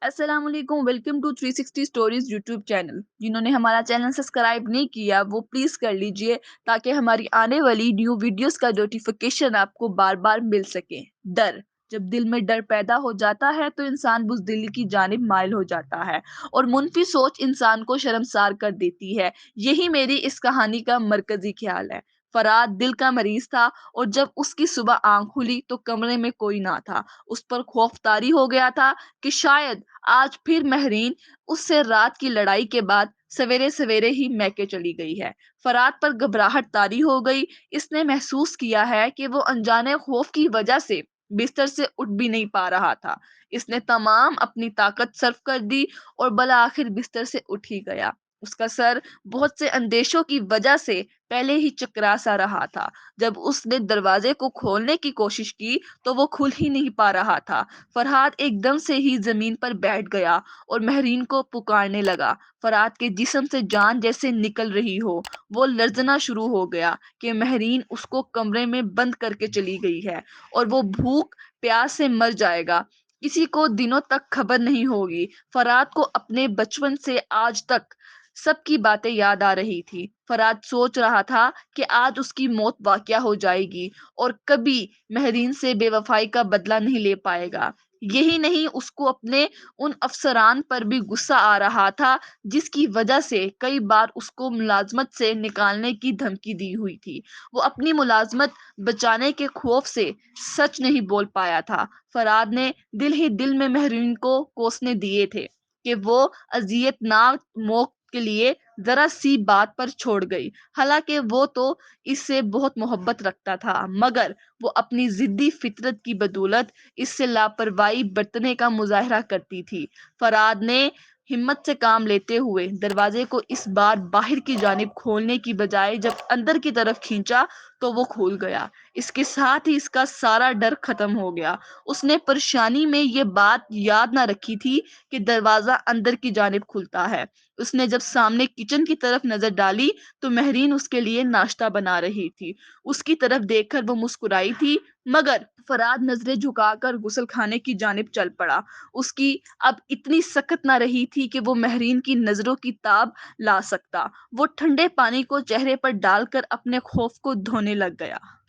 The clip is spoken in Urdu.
السلام علیکم، welcome to 360 stories YouTube channel. جنہوں نے ہمارا چینل سبسکرائب نہیں کیا وہ پلیز کر لیجئے تاکہ ہماری آنے والی نیو ویڈیوز کا نوٹیفیکیشن آپ کو بار بار مل سکے۔ ڈر، جب دل میں ڈر پیدا ہو جاتا ہے تو انسان بزدلی کی جانب مائل ہو جاتا ہے اور منفی سوچ انسان کو شرمسار کر دیتی ہے۔ یہی میری اس کہانی کا مرکزی خیال ہے۔ فرات دل کا مریض تھا اور جب اس کی صبح آنکھ کھلی تو کمرے میں کوئی نہ تھا۔ اس پر خوف طاری ہو گیا تھا کہ شاید آج پھر مہرین اس سے رات کی لڑائی کے بعد سویرے سویرے ہی میکے چلی گئی ہے۔ فرات پر گھبراہٹ طاری ہو گئی۔ اس نے محسوس کیا ہے کہ وہ انجانے خوف کی وجہ سے بستر سے اٹھ بھی نہیں پا رہا تھا۔ اس نے تمام اپنی طاقت صرف کر دی اور بالآخر بستر سے اٹھ ہی گیا۔ اس کا سر بہت سے اندیشوں کی وجہ سے پہلے ہی چکرا سا رہا تھا۔ جب اس نے دروازے کو کھولنے کی کوشش کی تو وہ کھل ہی نہیں پا رہا تھا۔ فرحات ایک دم سے ہی زمین پر بیٹھ گیا اور مہرین کو پکارنے لگا۔ فرحات کے جسم سے جان جیسے نکل رہی ہو۔ وہ لرزنا شروع ہو گیا کہ مہرین اس کو کمرے میں بند کر کے چلی گئی ہے اور وہ بھوک پیاس سے مر جائے گا۔ کسی کو دنوں تک خبر نہیں ہوگی۔ فرحات کو اپنے بچپن سے آج تک سب کی باتیں یاد آ رہی تھی۔ فرحات سوچ رہا تھا کہ آج اس کی موت واقع ہو جائے گی اور کبھی مہرین سے بے وفائی کا بدلہ نہیں لے پائے گا۔ یہی نہیں، اس کو اپنے ان افسران پر بھی غصہ آ رہا تھا جس کی وجہ سے کئی بار اس کو ملازمت سے نکالنے کی دھمکی دی ہوئی تھی۔ وہ اپنی ملازمت بچانے کے خوف سے سچ نہیں بول پایا تھا۔ فراد نے دل ہی دل میں مہرین کو کوسنے دیے تھے کہ وہ اذیت ناک موت کے لیے ذرا سی بات پر چھوڑ گئی، حالانکہ وہ تو اس سے بہت محبت رکھتا تھا، مگر وہ اپنی ضدی فطرت کی بدولت اس سے لاپرواہی برتنے کا مظاہرہ کرتی تھی۔ فراد نے ہمت سے کام لیتے ہوئے دروازے کو اس بار باہر کی جانب کھولنے کی بجائے جب اندر کی طرف کھینچا تو وہ کھول گیا۔ اس کے ساتھ ہی اس کا سارا ڈر ختم ہو گیا۔ اس نے پریشانی میں یہ بات یاد نہ رکھی تھی کہ دروازہ اندر کی جانب کھلتا ہے۔ اس نے جب سامنے کچن کی طرف نظر ڈالی تو مہرین اس کے لیے ناشتہ بنا رہی تھی۔ اس کی طرف دیکھ کر وہ مسکرائی تھی، مگر فراد نظریں جھکا کر غسل خانے کی جانب چل پڑا۔ اس کی اب اتنی سکت نہ رہی تھی کہ وہ مہرین کی نظروں کی تاب لا سکتا۔ وہ ٹھنڈے پانی کو چہرے پر ڈال کر اپنے خوف کو دھونے لگ گیا۔